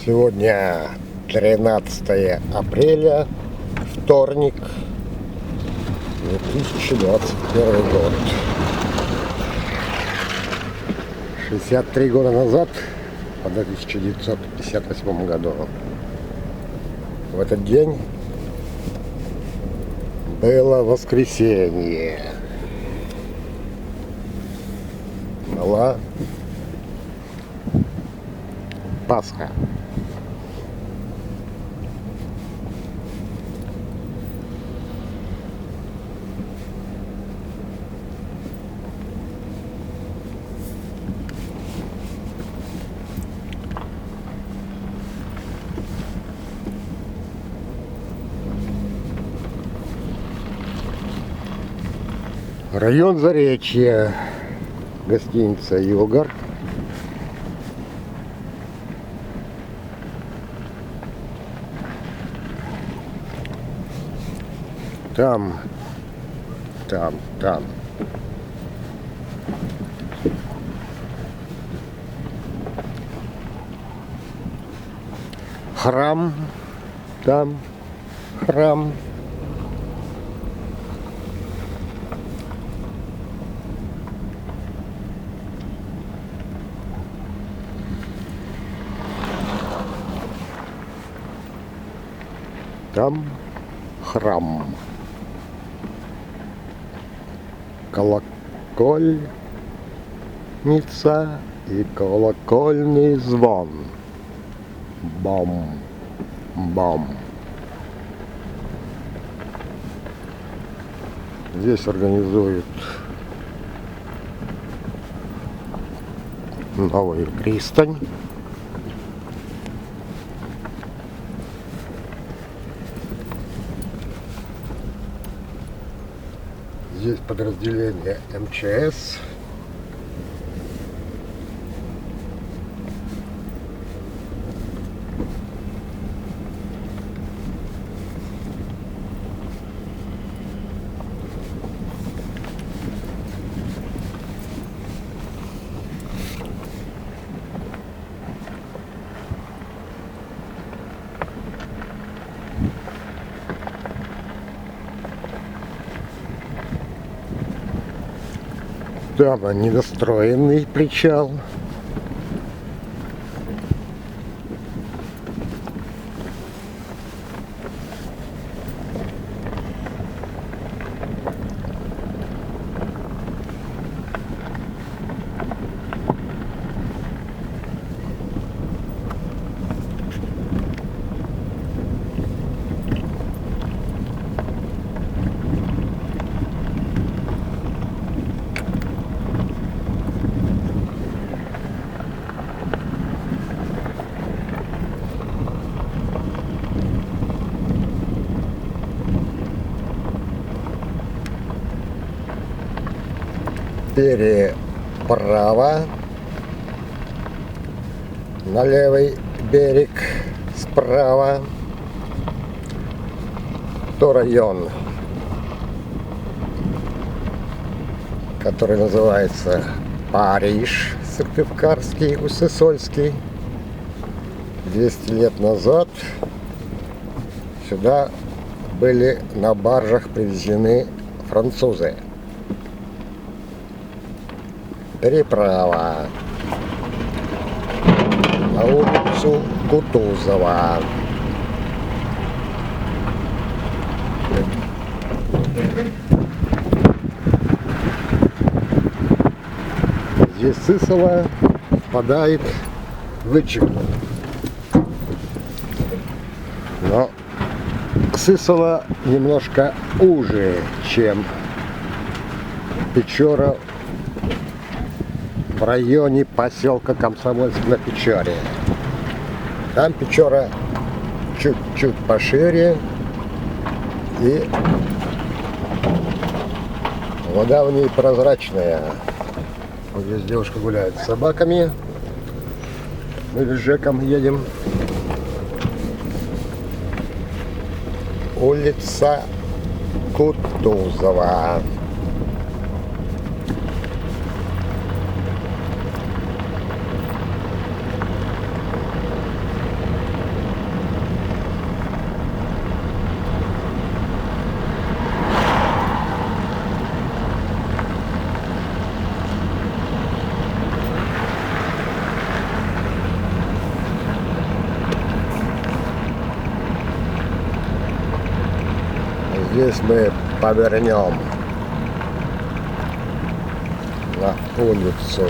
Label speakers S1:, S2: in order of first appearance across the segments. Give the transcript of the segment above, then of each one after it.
S1: Сегодня 13 апреля, вторник, 2021 год. 63 года назад, в 1958 году, в этот день было воскресенье. Была Пасха. Район Заречья, гостиница «Югар». Там. Храм, там храм. Там храм. Колокольница и колокольный звон. Бам. Здесь организуют новую пристань. Здесь подразделение МЧС. Там недостроенный причал. Переправа на левый берег справа. То район, который называется Париж, Сыктывкарский, Усысольский. 200 лет назад сюда были на баржах привезены французы. Переправа на улицу Кутузова. Здесь Сысово впадает в Ичигу. Но Сысово немножко уже, чем Печора, в районе поселка Комсомольск-на-Печоре. Там Печора чуть-чуть пошире, и вода в ней прозрачная. Вот здесь девушка гуляет с собаками. Мы с Жеком едем. Улица Кутузова. Здесь мы повернем на улицу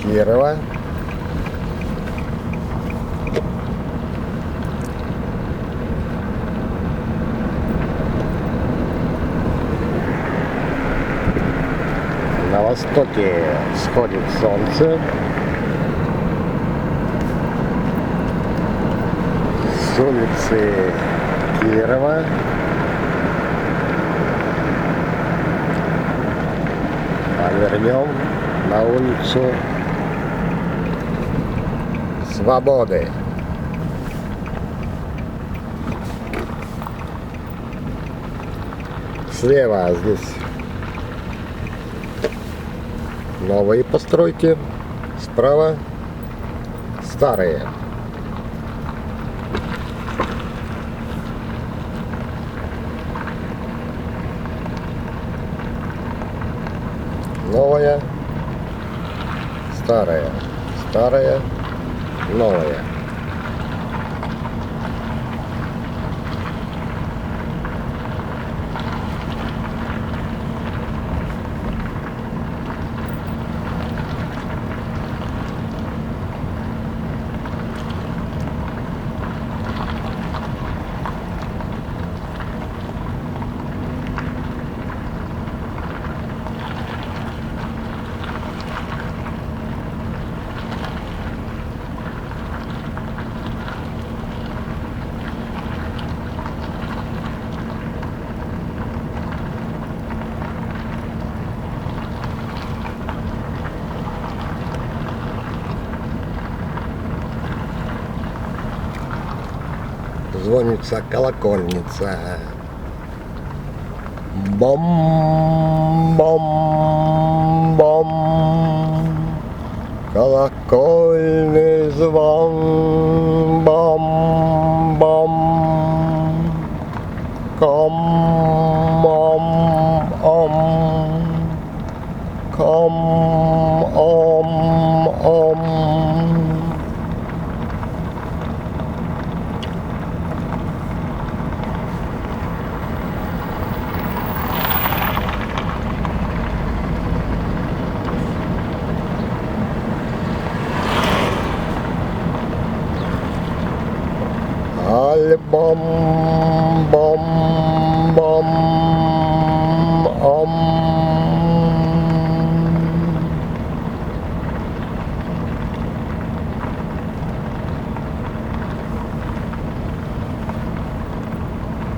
S1: Кирова. На востоке сходит солнце. С улицы Кирова повернем на улицу Свободы. Слева здесь новые постройки, справа старые. Новая, старая, старая, новая. Звонится колокольница. Бом-бом-бом. Колокольный звон. Бом-бом. Ком-ом-ом. Ком-ом-ом. Альбом, бом, бом.